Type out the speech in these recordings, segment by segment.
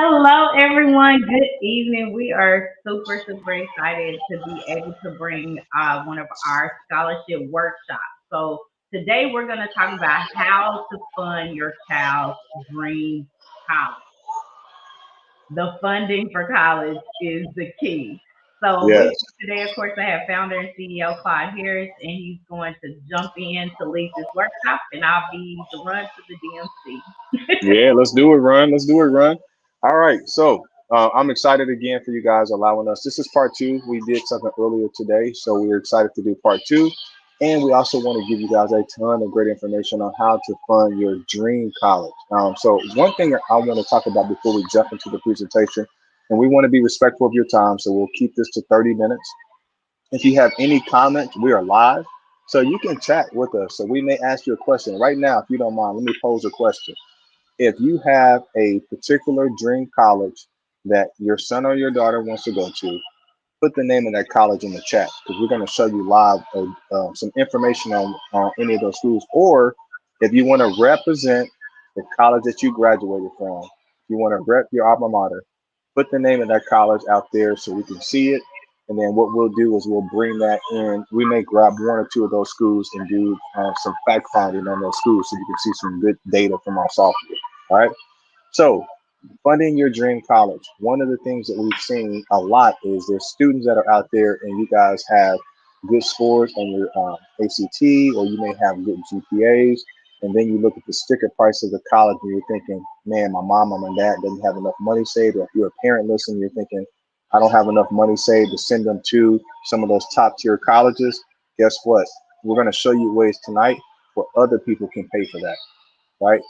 Hello, everyone. Good evening. We are super, super excited to be able to bring one of our scholarship workshops. So, today we're going to talk about how to fund your child's dream college. The funding for college is the key. So, with Yes. me today, of course, I have founder and CEO Claude Harris, and he's going to jump in to lead this workshop, and I'll be the run to the DMC. Yeah, let's do it, Run. Let's do it, Run. All right. I'm excited again for you guys allowing us. This is part two. We did something earlier today, so we're excited to do part two. And we also want to give you guys a ton of great information on how to fund your dream college. So one thing I want to talk about before we jump into the presentation, and we want to be respectful of your time, so we'll keep this to 30 minutes. If you have any comments, we are live. So you can chat with us. So we may ask you a question. Right now, if you don't mind, let me pose a question. If you have a particular dream college that your son or your daughter wants to go to, put the name of that college in the chat because we're going to show you live some information on any of those schools. Or if you want to represent the college that you graduated from, if you want to rep your alma mater, put the name of that college out there so we can see it. And then what we'll do is we'll bring that in. We may grab one or two of those schools and do some fact finding on those schools so you can see some good data from our software. All right. So funding your dream college. One of the things that we've seen a lot is there's students that are out there and you guys have good scores on your ACT or you may have good GPAs. And then you look at the sticker price of the college and you're thinking, man, my mom and my dad doesn't have enough money saved. Or if you're a parent listening, you're thinking, I don't have enough money saved to send them to some of those top tier colleges. Guess what? We're going to show you ways tonight where other people can pay for that, right?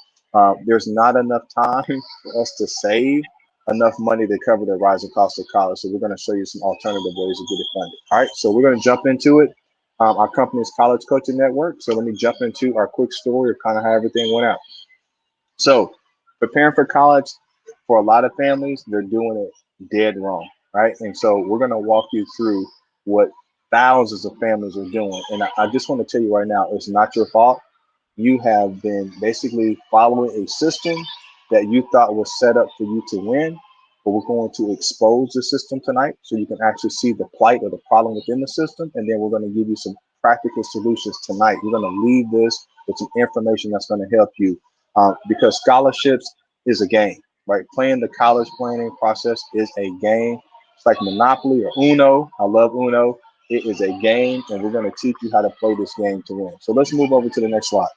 There's not enough time for us to save enough money to cover the rising cost of college. So we're going to show you some alternative ways to get it funded. All right, so we're going to jump into it. Our company is College Coaching Network. So let me jump into our quick story of kind of how everything went out. So preparing for college for a lot of families, they're doing it dead wrong, right? And so we're going to walk you through what thousands of families are doing. And I just want to tell you right now, it's not your fault. You have been basically following a system that you thought was set up for you to win, but we're going to expose the system tonight so you can actually see the plight or the problem within the system. And then we're going to give you some practical solutions tonight. We're going to leave this with some information that's going to help you because scholarships is a game, right? Playing the college planning process is a game. It's like Monopoly or Uno. I love Uno. It is a game, and we're going to teach you how to play this game to win. So let's move over to the next slide.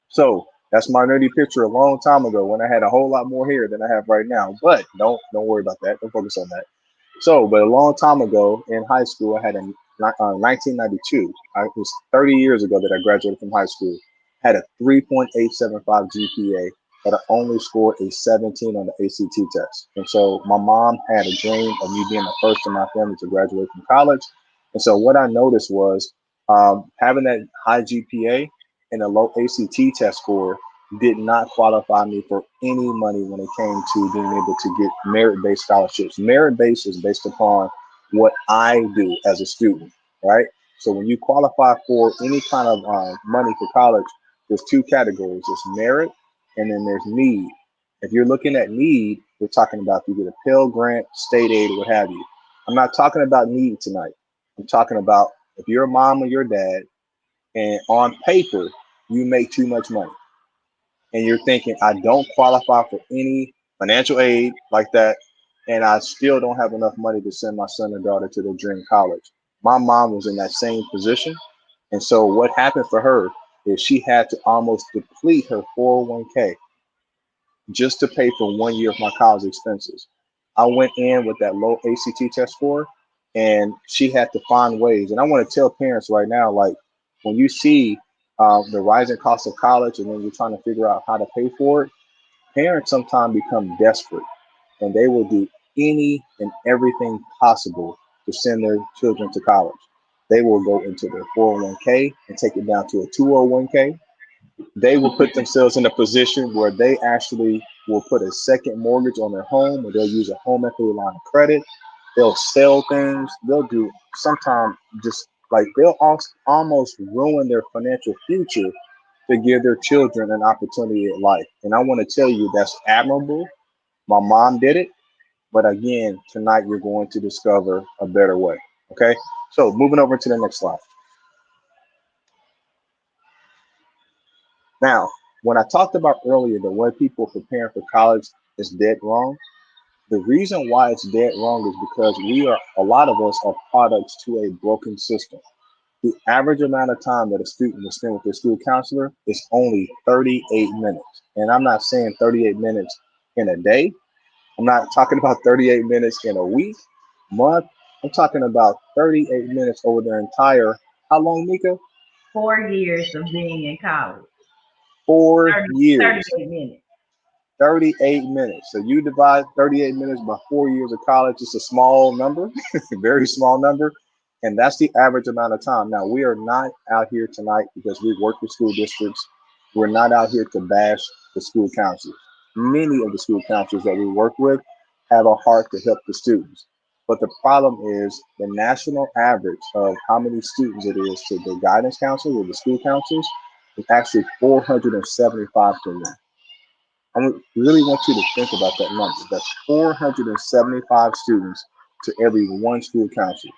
So that's my nerdy picture a long time ago when I had a whole lot more hair than I have right now. But don't worry about that. Don't focus on that. So, but a long time ago in high school, I had a 1992. It was 30 years ago that I graduated from high school. Had a 3.875 GPA, but I only scored a 17 on the ACT test. And so my mom had a dream of me being the first in my family to graduate from college. And so what I noticed was having that high GPA and a low ACT test score did not qualify me for any money when it came to being able to get merit-based scholarships. Merit-based is based upon what I do as a student, right? So when you qualify for any kind of money for college, there's two categories: there's merit, and then there's need. If you're looking at need, we're talking about if you get a Pell Grant, state aid, or what have you. I'm not talking about need tonight. I'm talking about if you're a mom or your dad, and on paper you make too much money and you're thinking, I don't qualify for any financial aid like that, and I still don't have enough money to send my son or daughter to their dream college. My mom was in that same position. And so what happened for her is she had to almost deplete her 401k just to pay for 1 year of my college expenses. I went in with that low ACT test score, and she had to find ways. And I want to tell parents right now, like when you see the rising cost of college, and then you're trying to figure out how to pay for it, parents sometimes become desperate, and they will do any and everything possible to send their children to college. They will go into their 401k and take it down to a 201k. They will put themselves in a position where they actually will put a second mortgage on their home, or they'll use a home equity line of credit. They'll sell things. They'll do sometimes just like they'll almost ruin their financial future to give their children an opportunity at life. And I want to tell you that's admirable, My mom did it, but again, tonight you're going to discover a better way. Okay, so moving over to the next slide. Now, when I talked about earlier the way people preparing for college is dead wrong, the reason why it's dead wrong is because a lot of us are products to a broken system. The average amount of time that a student will spend with their school counselor is only 38 minutes. And I'm not saying 38 minutes in a day. I'm not talking about 38 minutes in a week, month. I'm talking about 38 minutes over their entire, how long, Mika? 4 years of being in college. 30, 4 years. 38 minutes. 38 minutes. So you divide 38 minutes by 4 years of college, it's a small number, very small number. And that's the average amount of time. Now, we are not out here tonight because we work with school districts. We're not out here to bash the school counselors. Many of the school counselors that we work with have a heart to help the students. But the problem is the national average of how many students it is to the guidance counselors or the school counselors is actually 475 to 1. Really want you to think about that number. That's 475 students to every one school counselor.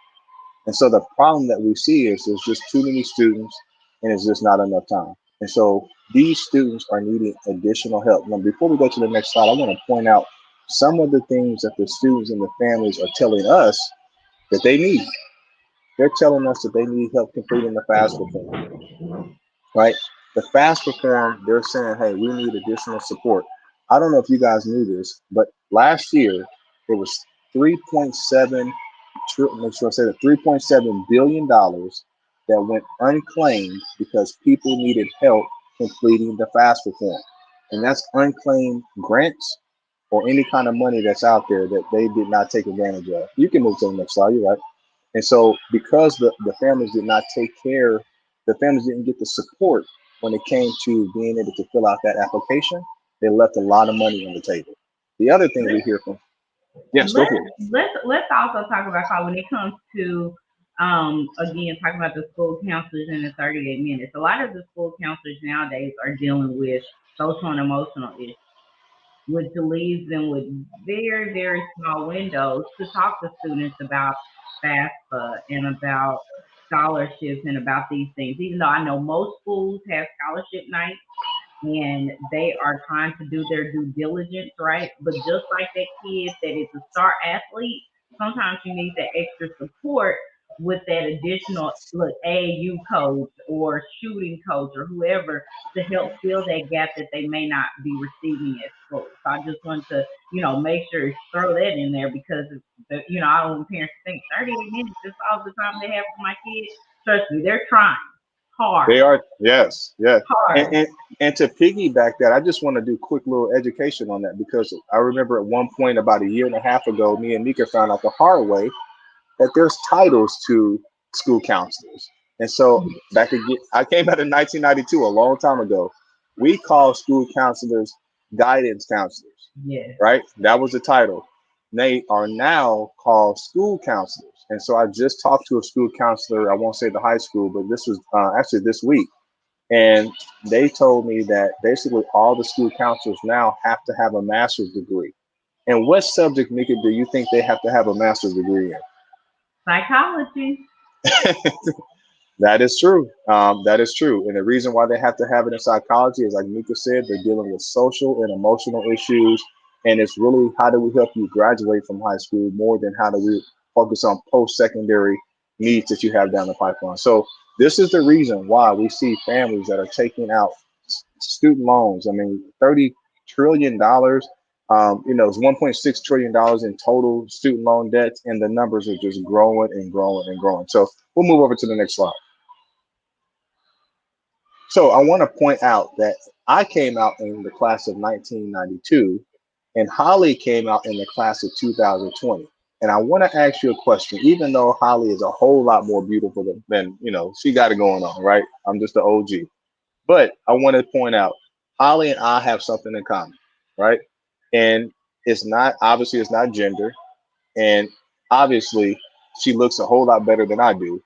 And so the problem that we see is there's just too many students and it's just not enough time. And so these students are needing additional help. Now, before we go to the next slide, I want to point out some of the things that the students and the families are telling us that they need. They're telling us that they need help completing the FAFSA form, right? The FAFSA form, they're saying, hey, we need additional support. I don't know if you guys knew this, but last year there was 3.7 make sure I say that $3.7 billion that went unclaimed because people needed help completing the FAFSA form. And that's unclaimed grants or any kind of money that's out there that they did not take advantage of. You can move to the next slide, you're right. And so because the families did not take care, the families didn't get the support when it came to being able to fill out that application, they left a lot of money on the table. The other thing we hear from, yes, go let's for it. let's also talk about how when it comes to again talking about the school counselors in the 38 minutes. A lot of the school counselors nowadays are dealing with social and emotional issues, which leaves them with very, very small windows to talk to students about FAFSA and about scholarships and about these things. Even though I know most schools have scholarship nights and they are trying to do their due diligence, right? But just like that kid that is a star athlete, sometimes you need that extra support with that additional look AAU coach or shooting coach or whoever to help fill that gap that they may not be receiving at school. So I just want to, make sure to throw that in there because I don't want parents to think 38 minutes is all the time they have for my kids. Trust me, they're trying hard, They are, yes, yes. And, hard. and and to piggyback that, I just want to do quick little education on that because I remember at one point about a year and a half ago, me and Mika found out the hard way that there's titles to school counselors. And so back again, I came out in 1992, a long time ago. We call school counselors guidance counselors, Yes. right? That was the title. They are now called school counselors. And so I just talked to a school counselor. I won't say the high school, but this was actually this week. And they told me that basically all the school counselors now have to have a master's degree. And what subject, Mika, do you think they have to have a master's degree in? Psychology. That is true. That is true. And the reason why they have to have it in psychology is, like Mika said, they're dealing with social and emotional issues. And it's really how do we help you graduate from high school more than how do we focus on post-secondary needs that you have down the pipeline. So this is the reason why we see families that are taking out student loans. I mean, $30 trillion. It's $1.6 trillion in total student loan debts, and the numbers are just growing and growing and growing. So we'll move over to the next slide. So I want to point out that I came out in the class of 1992, and Holly came out in the class of 2020. And I want to ask you a question, even though Holly is a whole lot more beautiful than she got it going on, right? I'm just the OG. But I want to point out, Holly and I have something in common, right? And it's not gender. And obviously, she looks a whole lot better than I do.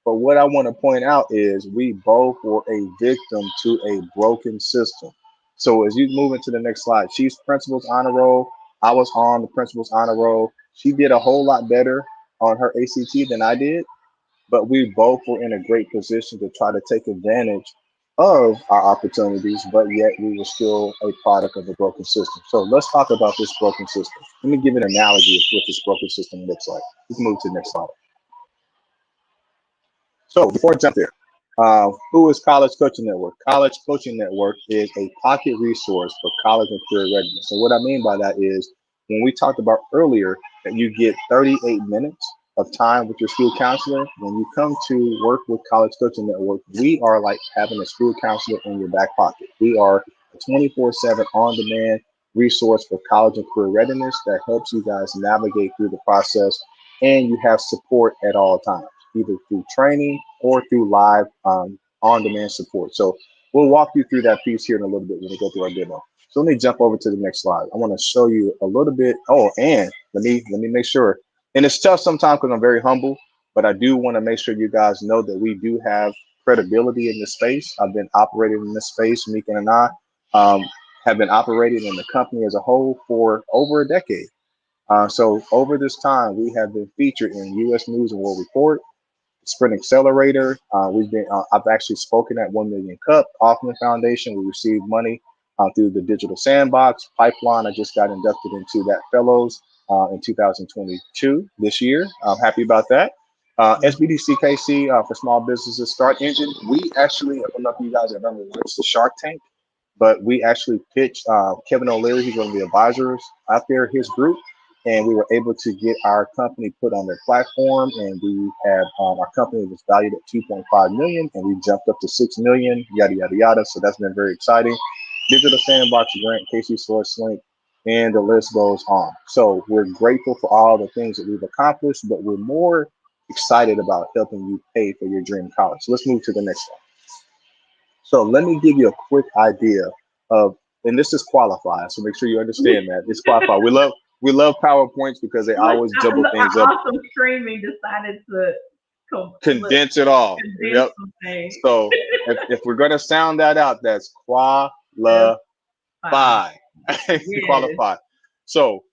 But what I want to point out is we both were a victim to a broken system. So as you move into the next slide, Chiefs Principals Honor Roll. I was on the principal's honor roll. She did a whole lot better on her ACT than I did, but we both were in a great position to try to take advantage of our opportunities, but yet we were still a product of a broken system. So let's talk about this broken system. Let me give an analogy of what this broken system looks like. Let's move to the next slide. So before I jump there, who is College Coaching Network? College Coaching Network is a pocket resource for college and career readiness. And what I mean by that is when we talked about earlier that you get 38 minutes of time with your school counselor, when you come to work with College Coaching Network, we are like having a school counselor in your back pocket. We are a 24/7 on-demand resource for college and career readiness that helps you guys navigate through the process, and you have support at all times, either through training or through live on-demand support. So we'll walk you through that piece here in a little bit when we go through our demo. So let me jump over to the next slide. I want to show you a little bit. Oh, and let me make sure. And it's tough sometimes because I'm very humble, but I do want to make sure you guys know that we do have credibility in this space. I've been operating in this space. Mika and I have been operating in the company as a whole for over a decade. So over this time, we have been featured in U.S. News and World Report, Sprint Accelerator. I've actually spoken at 1 Million Cup, Hoffman Foundation. We received money through the Digital Sandbox Pipeline. I just got inducted into that Fellows in 2022 this year. I'm happy about that. SBDCKC for Small Businesses Start Engine. We actually, I don't know if you guys have ever watched the Shark Tank, but we actually pitched Kevin O'Leary, who's one of the advisors out there, his group, and we were able to get our company put on their platform. And we have our company was valued at 2.5 million, and we jumped up to 6 million. Yada yada yada. So that's been very exciting. Digital Sandbox grant, KC Source Link, and the list goes on. So we're grateful for all the things that we've accomplished, but we're more excited about helping you pay for your dream college. So let's move to the next one. So let me give you a quick idea of, and this is qualified, so make sure you understand that it's qualified. We love PowerPoints because they always jumble things up. Also, streaming decided to Condense it all. condense Yep. So if we're gonna sound that out, that's qualified. Yes. Qualified. So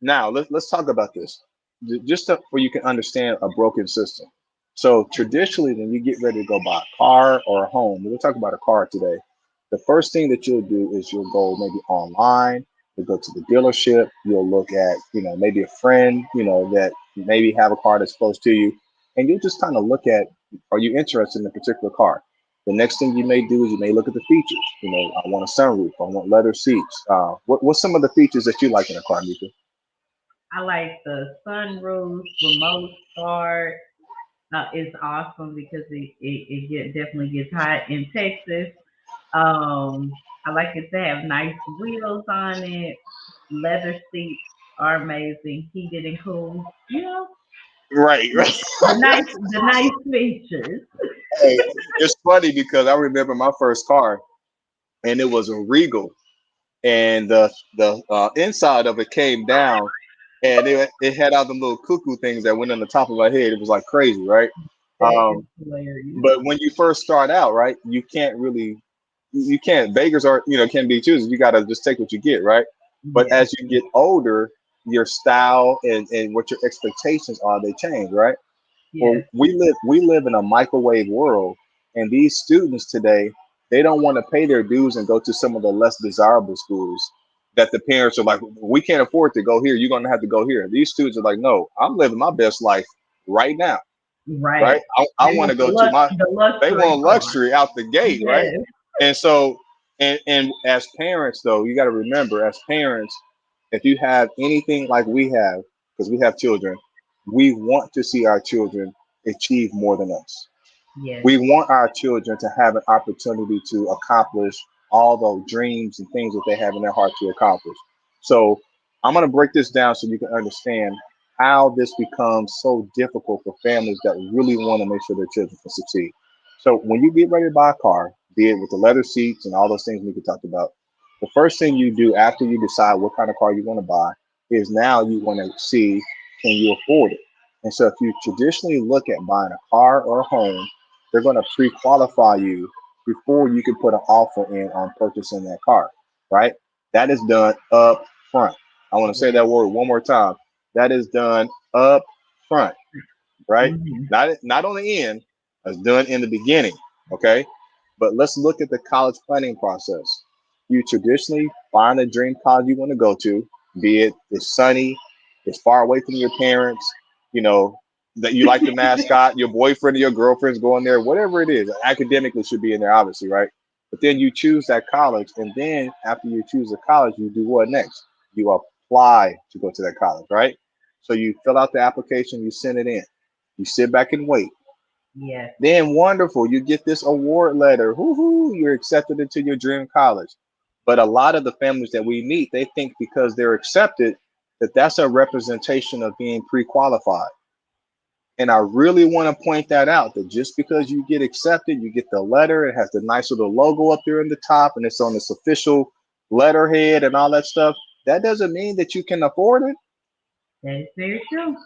now let's talk about this, just so you can understand a broken system. So traditionally, when you get ready to go buy a car or a home, we'll talk about a car today. The first thing that you'll do is you'll go maybe online, you'll go to the dealership, you'll look at, maybe a friend, that maybe have a car that's close to you, and you'll just kind of look at, are you interested in a particular car? The next thing you may do is you may look at the features. I want a sunroof, I want leather seats. What's some of the features that you like in a car, Mika? I like the sunroof, remote start. It's awesome because definitely gets hot in Texas. I like it to have nice wheels on it. Leather seats are amazing, heated and cool. Right. The nice features. Hey, it's funny because I remember my first car, and it was a Regal, and the inside of it came down, and it had all the little cuckoo things that went on the top of my head. It was like crazy, right? That is Um, hilarious. but when you first start out, right, you can't, beggars are, can be choosers. You got to just take what you get, right? But Yes, as you get older, your style and what your expectations are, they change, right? Well, yes, we live in a microwave world, and these students today, they don't want to pay their dues and go to some of the less desirable schools that the parents are like, we can't afford to go here. You're gonna have to go here. These students are like, no, I'm living my best life right now, right. right? I They want to want go to my. the They luxury want car. luxury out the gate, right? Yes, And so, and as parents, though, you got to remember, as parents, if you have anything like we have, because we have children, we want to see our children achieve more than us. yes, We want our children to have an opportunity to accomplish all those dreams and things that they have in their heart to accomplish. So I'm going to break this down so you can understand how this becomes so difficult for families that really want to make sure their children can succeed. So when you get ready to buy a car, be it with the leather seats and all those things we could talk about, the first thing you do after you decide what kind of car you want to buy is now you want to see, can you afford it? And so if you traditionally look at buying a car or a home, they're going to pre-qualify you before you can put an offer in on purchasing that car, right? That is done up front. I want to say that word one more time. That is done up front, right? Mhm. Not on the end. It's done in the beginning. Okay. But let's look at the college planning process. You traditionally find a dream college you want to go to, be it it's sunny, it's far away from your parents, you know, that you like the mascot, your boyfriend or your girlfriend's going there, whatever it is. Academically should be in there, obviously, right? But then you choose that college, and then after you choose the college, you do what next? You apply to go to that college, right? So you fill out the application, you send it in, you sit back and wait. Yes. Then wonderful, you get this award letter. Woohoo, you're accepted into your dream college. But a lot of the families that we meet, they think because they're accepted that that's a representation of being pre-qualified. And I really want to point that out that just because you get accepted, you get the letter, it has the nice little logo up there in the top, and it's on this official letterhead and all that stuff. That doesn't mean that you can afford it. That is very true.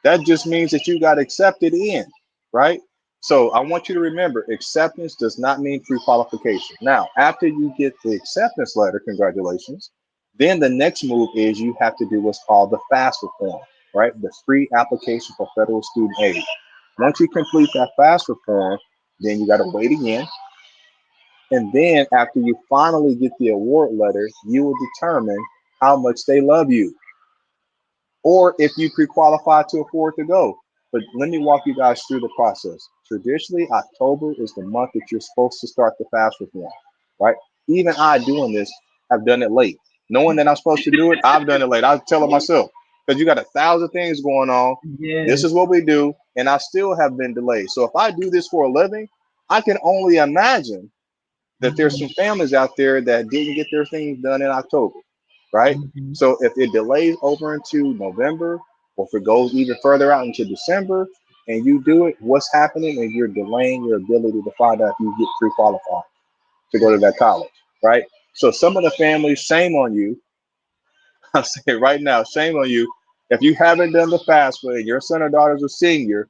That just means that you got accepted in, right? So I want you to remember acceptance does not mean pre-qualification. Now, after you get the acceptance letter, congratulations, then the next move is you have to do what's called the FAFSA form, right? The free application for federal student aid. Once you complete that FAFSA form, then you got to wait again. And then after you finally get the award letter, you will determine how much they love you or if you pre-qualify to afford to go. But let me walk you guys through the process. Traditionally, October is the month that you're supposed to start the fast reform, right? Even I doing this have done it late. Knowing that I'm supposed to do it, I've done it late. I tell it myself because you got 1,000 things going on. This Yes. is what we do, and I still have been delayed. So if I do this for a living, I can only imagine that there's some Mhm. families out there that didn't get their things done in October, right? Mhm. So if it delays over into November, or if it goes even further out into December, and you do it, what's happening is you're delaying your ability to find out if you get pre-qualified to go to that college, right? So some of the families, shame on you. I'll say it right now, shame on you. If you haven't done the FAFSA and your son or daughter's a senior,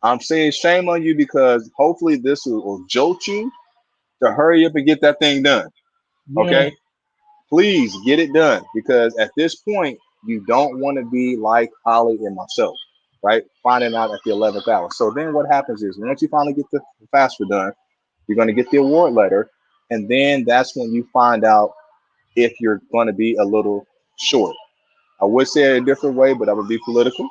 I'm saying shame on you because hopefully this will jolt you to hurry up and get that thing done. Yes. Okay, please get it done because at this point you don't want to be like Holly and myself, right? Finding out at the 11th hour. So then what happens is once you finally get the FAFSA done, you're going to get the award letter, and then that's when you find out if you're going to be a little short. I would say it a different way, but I would be political,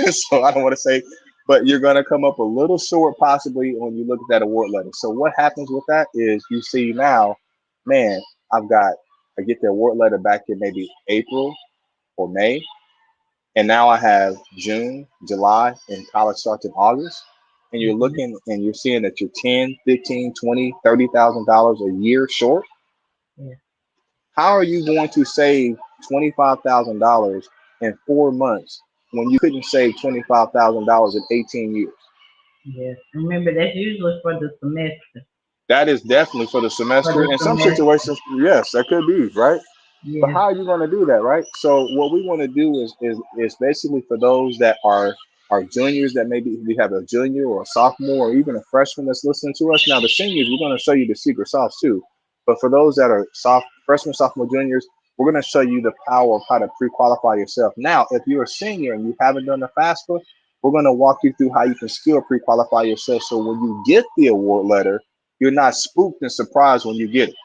so I don't want to say. But you're going to come up a little short, possibly, when you look at that award letter. So what happens with that is you see now, man, I've got I get the award letter back in maybe April or May, and now I have June, July, and college starts in August. And you're Mhm. looking and you're seeing that you're 10, 15, 20, $30,000 a year short. Yes. How are you going to save $25,000 in 4 months when you couldn't save $25,000 in 18 years? Yes. Remember, that's usually for the semester. That is definitely for the For semester. the In some semester. situations, yes, that could be, right? But Yes. how are you going to do that, right? So what we want to do is basically for those that are juniors that maybe we have a junior or a sophomore or even a freshman that's listening to us. Now the seniors, we're going to show you the secret sauce too. But for those that are freshmen, sophomore, juniors, we're going to show you the power of how to pre-qualify yourself. Now, if you're a senior and you haven't done the FAFSA, we're going to walk you through how you can still pre-qualify yourself. So when you get the award letter, you're not spooked and surprised when you get it.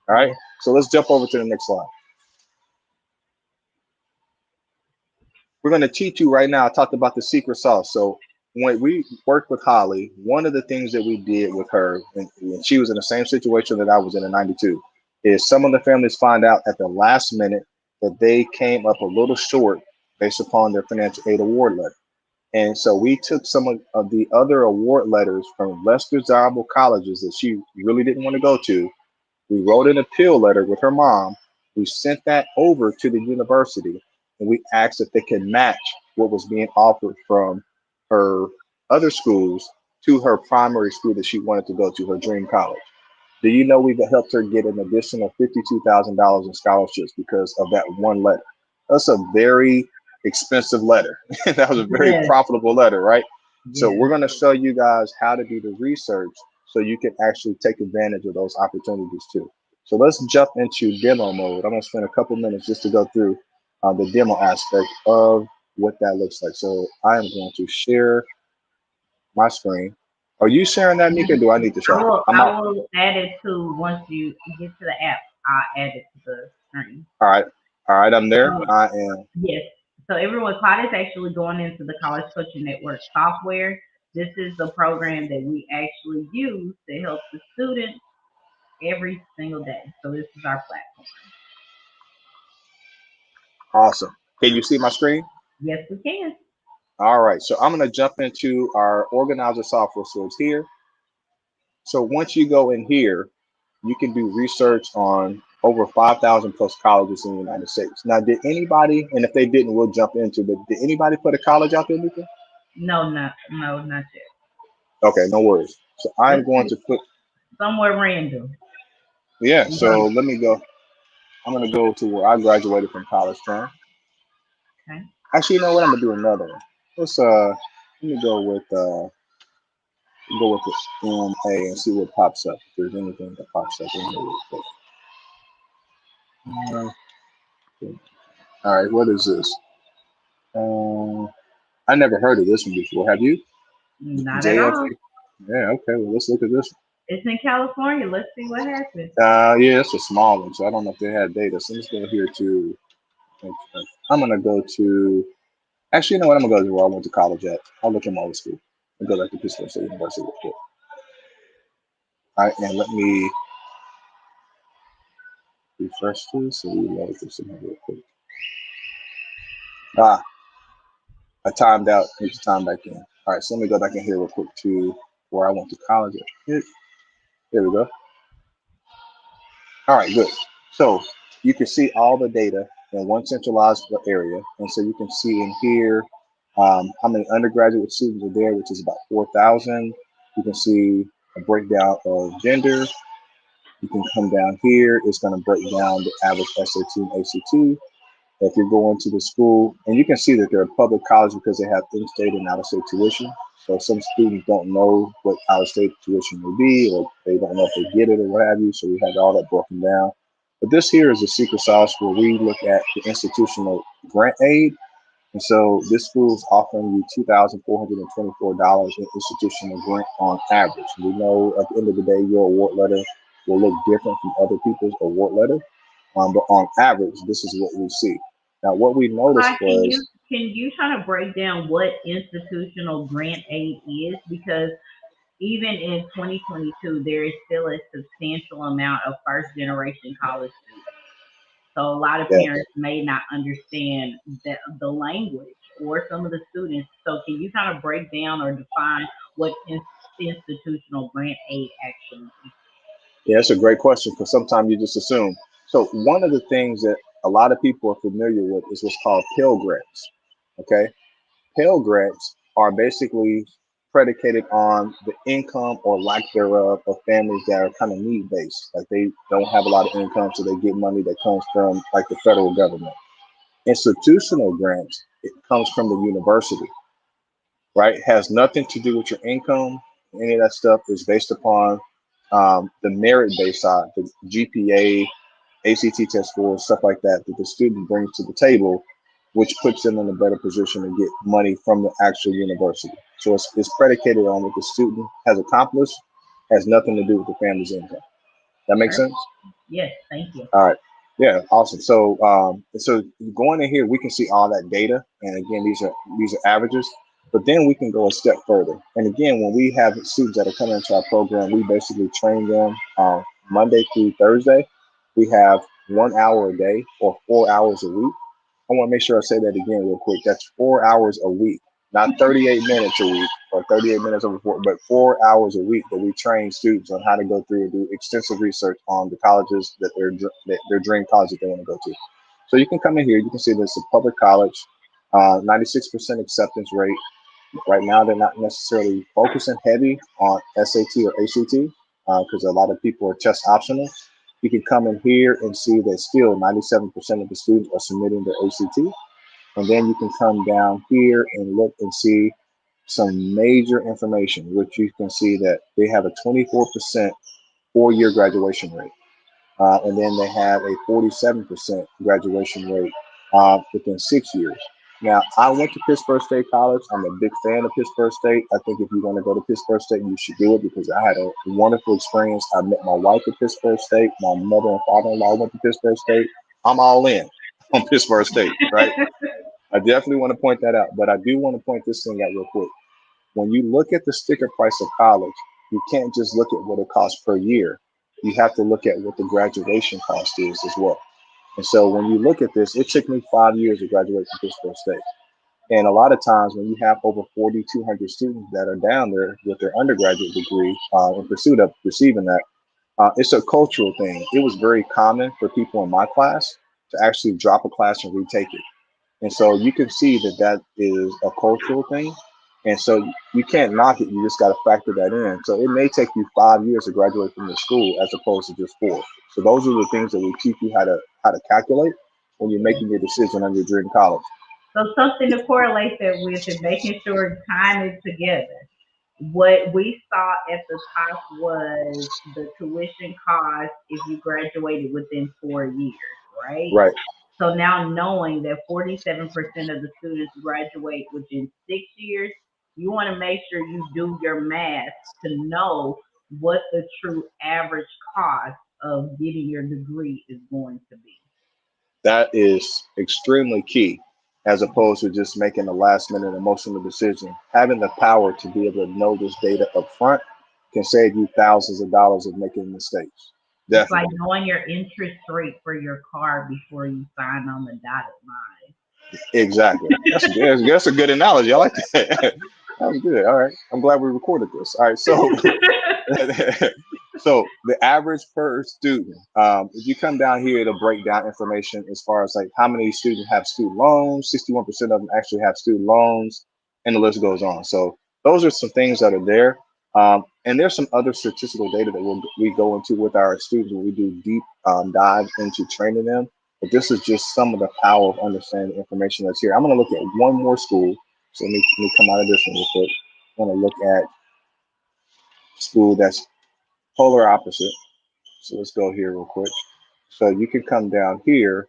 All right. Yes. So let's jump over to the next slide. We're going to teach you right now. I talked about the secret sauce. So when we worked with Holly, one of the things that we did with her, and she was in the same situation that I was in 92, is some of the families find out at the last minute that they came up a little short based upon their financial aid award letter. And so we took some of the other award letters from less desirable colleges that she really didn't want to go to. We wrote an appeal letter with her mom. We sent that over to the university and we asked if they could match what was being offered from her other schools to her primary school that she wanted to go to, her dream college. Do you know we've helped her get an additional $52,000 in scholarships because of that one letter? That's a very expensive letter. That was a very Yes. profitable letter, right? So we're Yes. going to show you guys how to do the research so you can actually take advantage of those opportunities too. So let's jump into demo mode. I'm going to spend a couple minutes just to go through. the demo aspect of what that looks like. So I am going to share my screen. Are you sharing that, Nika? Do I need to I share? will I'm I out. will add it to once you get to the app. I'll add it to the screen. All right. All right. I'm there. So I am. yes. So everyone, Cloud is actually going into the College Coaching Network software. This is the program that we actually use to help the students every single day. So this is our platform. Awesome. Can you see my screen? Yes, we can. All right. So I'm going to jump into our organizer software. So it's here. So once you go in here, you can do research on over 5,000 plus colleges in the United States. Now, did anybody, and if they didn't, we'll jump into, but did anybody put a college out there, Nika? No, not yet. Okay, no worries. So I'm Let's going see. to put, Somewhere random. yeah, We're so gonna- let me go. I'm going to go to where I graduated from College Town. Okay. Actually, you know what? I'm going to do another one. Let me go with the MA and see what pops up. If there's anything that pops up in here real quick. All right, what is this? I never heard of this one before. Have you? Not at JFK. all. Yeah, okay. Well, let's look at this It's in California. Let's see what happens. one. Yeah, it's a small one, so I don't know if they have data. So let's go here to. I'm gonna go to. Actually, you know what? I'm gonna go to where I went to college at. I'll look at my old school and go back to Pittsburgh State University real quick. All right, and let me refresh this so we load this in here real quick. Ah, I timed out. Need to time back in. All right, so let me go back in here real quick to where I went to college at. There we go. All right, good. So you can see all the data in one centralized area. And so you can see in here how many undergraduate students are there, which is about 4,000. You can see a breakdown of gender. You can come down here. It's going to break down the average SAT and ACT. If you're going to the school, and you can see that they're a public college because they have in-state and out-of-state tuition. So some students don't know what out-of-state tuition will be, or they don't know if they get it or what have you. So we have all that broken down. But this here is the secret sauce where we look at the institutional grant aid. And so this school is offering you $2,424 in institutional grant on average. We know at the end of the day, your award letter will look different from other people's award letter. But on average, this is what we see. Now, what we noticed Clyde, was, can you try to break down what institutional grant aid is? Because even in 2022, there is still a substantial amount of first generation college students. So a lot of yeah, parents may not understand the language or some of the students. So can you kind of break down or define what institutional grant aid actually is? yeah, that's a great question because sometimes you just assume. So one of the things that a lot of people are familiar with is what's called Pell Grants. Okay, Pell Grants are basically predicated on the income or lack thereof of families that are kind of need based, like they don't have a lot of income, so they get money that comes from like the federal government. Institutional grants, it comes from the university, right? It has nothing to do with your income. Any of that stuff is based upon the merit-based side, the GPA, ACT test scores, stuff like that, that the student brings to the table, which puts them in a better position to get money from the actual university. So it's predicated on what the student has accomplished, has nothing to do with the family's income. That makes sense? Yes, thank you. All right. Yeah, awesome. So going in here, we can see all that data, and again, these are averages. But then we can go a step further. And again, when we have students that are coming into our program, we basically train them Monday through Thursday. We have 1 hour a day or 4 hours a week. I want to make sure I say that again real quick. That's 4 hours a week, not 38 minutes a week or 38 minutes over four, but 4 hours a week that we train students on how to go through and do extensive research on the colleges that their dream college that they want to go to. So you can come in here, you can see this is a public college, 96% acceptance rate. Right now, they're not necessarily focusing heavy on SAT or ACT because a lot of people are test optional. You can come in here and see that still 97% of the students are submitting their ACT. And then you can come down here and look and see some major information, which you can see that they have a 24% 4-year graduation rate. And then they have a 47% graduation rate within 6 years. Now, I went to Pittsburgh State College. I'm a big fan of Pittsburgh State. I think if you want to go to Pittsburgh State, you should do it because I had a wonderful experience. I met my wife at Pittsburgh State. My mother and father-in-law went to Pittsburgh State. I'm all in on Pittsburgh State, right? I definitely want to point that out, but I do want to point this thing out real quick. When you look at the sticker price of college, you can't just look at what it costs per year. You have to look at what the graduation cost is as well. And so when you look at this, it took me 5 years to graduate from Pittsburgh State. And a lot of times when you have over 4,200 students that are down there with their undergraduate degree in pursuit of receiving that, it's a cultural thing. It was very common for people in my class to actually drop a class and retake it. And so you can see that that is a cultural thing. And so you can't knock it. You just got to factor that in. So it may take you 5 years to graduate from the school as opposed to just 4. So those are the things that we teach you how to calculate when you're making your decision on your dream college. So something to correlate that with and making sure time it together. What we saw at the top was the tuition cost if you graduated within 4 years, right? Right. So now knowing that 47% of the students graduate within 6 years, you want to make sure you do your math to know what the true average cost of getting your degree is going to be. That is extremely key as opposed to just making a last minute emotional decision. Having the power to be able to know this data up front can save you thousands of dollars of making mistakes. It's like Definitely. knowing your interest rate for your car before you sign on the dotted Exactly. That's a good analogy. I like that. That was good. All right. I'm glad we recorded this. All right. So line. so the average per student, if you come down here, it'll break down information as far as like how many students have student loans. 61% of them actually have student loans, and the list goes on. So those are some things that are there. And there's some other statistical data that we go into with our students when we do deep dive into training them. But this is just some of the power of understanding the information that's here. I'm going to look at one more school. So let me come out of this one real quick. I'm going to look at school that's polar opposite. So let's go here real quick. So you can come down here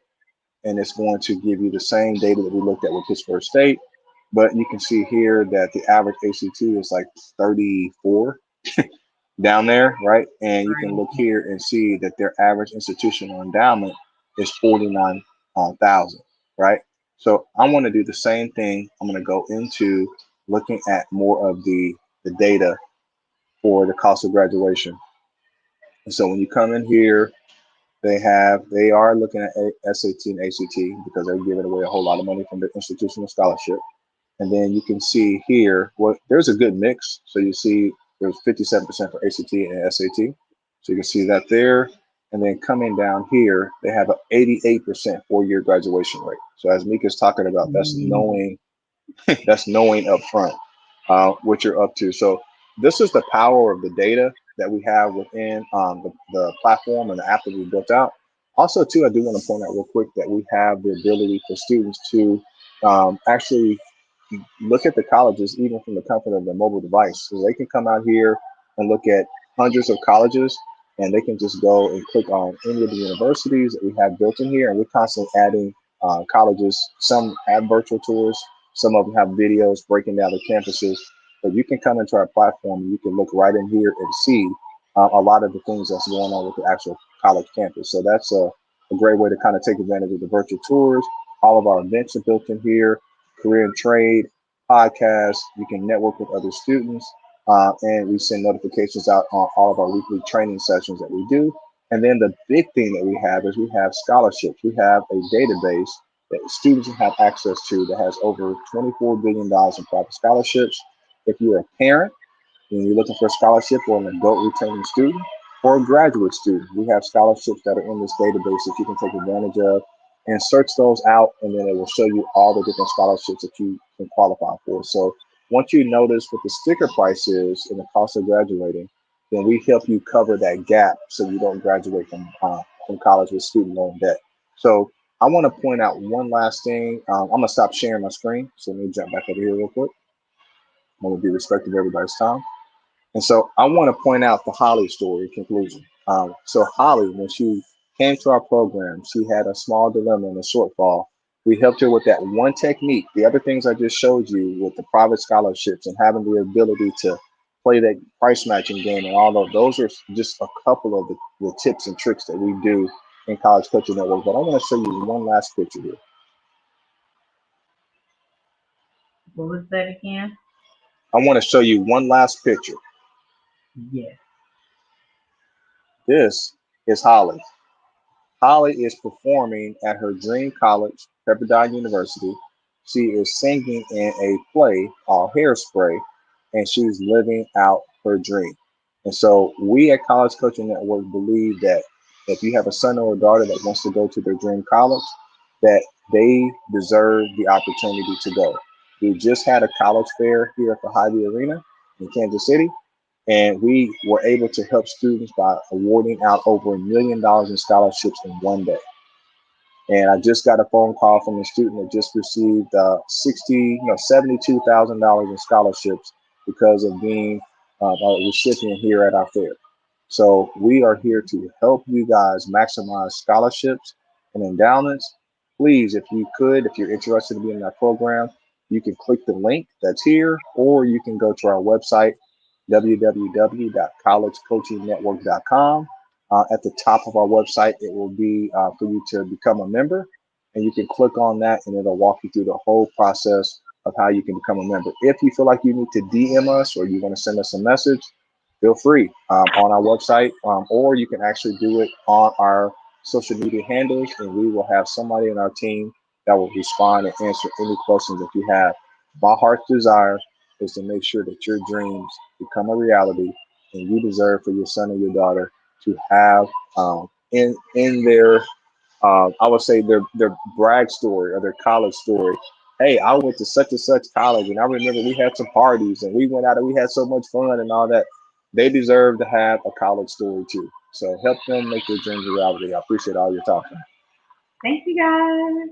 and it's going to give you the same data that we looked at with Pittsburgh State. But you can see here that the average ACT is like 34 down there, right? And you can Right. look here and see that their average institutional endowment is 49,000, right? So I want to do the same thing. I'm going to go into looking at more of the data for the cost of graduation. And so when you come in here, they are looking at SAT and ACT because they're giving away a whole lot of money from the institutional scholarship. And then you can see here, what there's a good mix. So you see there's 57% for ACT and SAT. So you can see that there. And then coming down here, they have an 88% 4-year graduation rate. So as Mika's talking about, Mm. that's knowing up front what you're up to. So this is the power of the data that we have within the platform and the app that we built out. Also, too, I do want to point out real quick that we have the ability for students to actually look at the colleges even from the comfort of their mobile device. So they can come out here and look at hundreds of colleges and they can just go and click on any of the universities that we have built in here. And we're constantly adding colleges. Some have virtual tours, some of them have videos breaking down the campuses. But you can come into our platform and you can look right in here and see a lot of the things that's going on with the actual college campus. So that's a great way to kind of take advantage of the virtual tours. All of our events are built in here, career and trade, podcasts. You can network with other students. And we send notifications out on all of our weekly training sessions that we do. And then the big thing that we have is we have scholarships. We have a database that students have access to that has over $24 billion in private scholarships. If you're a parent and you're looking for a scholarship or an adult returning student or a graduate student, we have scholarships that are in this database that you can take advantage of and search those out. And then it will show you all the different scholarships that you can qualify for. So once you notice what the sticker price is and the cost of graduating, then we help you cover that gap so you don't graduate from college with student loan debt. So I want to point out one last thing. I'm going to stop sharing my screen. So let me jump back over here real quick. I want to be respectful of everybody's time. And so I want to point out the Holly story conclusion. So Holly, when she came to our program, she had a small dilemma and a shortfall We helped her with that one technique. The other things I just showed you with the private scholarships and having the ability to play that price matching game and all of those are just a couple of the tips and tricks that we do in College Coaching Network. But I want to show you one last picture here. What was that again? I want to show you one last picture. Yes. This is Holly. Holly is performing at her dream college, Pepperdine University. She is singing in a play called Hairspray, and she's living out her dream. And so we at College Coaching Network believe that if you have a son or a daughter that wants to go to their dream college, that they deserve the opportunity to go. We just had a college fair here at the Hy-Vee Arena in Kansas City, and we were able to help students by awarding out over $1 million in scholarships in one day. And I just got a phone call from a student that just received $72,000 in scholarships because of being a recipient here at our fair. So we are here to help you guys maximize scholarships and endowments. Please, if you could, if you're interested in being in that program, you can click the link that's here, or you can go to our website, www.collegecoachingnetwork.com. At the top of our website, it will be for you to become a member, and you can click on that, and it'll walk you through the whole process of how you can become a member. If you feel like you need to DM us or you want to send us a message, feel free on our website, or you can actually do it on our social media handles, and we will have somebody in our team that will respond and answer any questions that you have. My heart's desire is to make sure that your dreams become a reality, and you deserve for your son or your daughter to have in their I would say their brag story or their college story. Hey, I went to such and such college, and I remember we had some parties, and we went out and we had so much fun and all that. They deserve to have a college story too. So help them make their dreams a reality. I appreciate all your talking. Thank you, guys.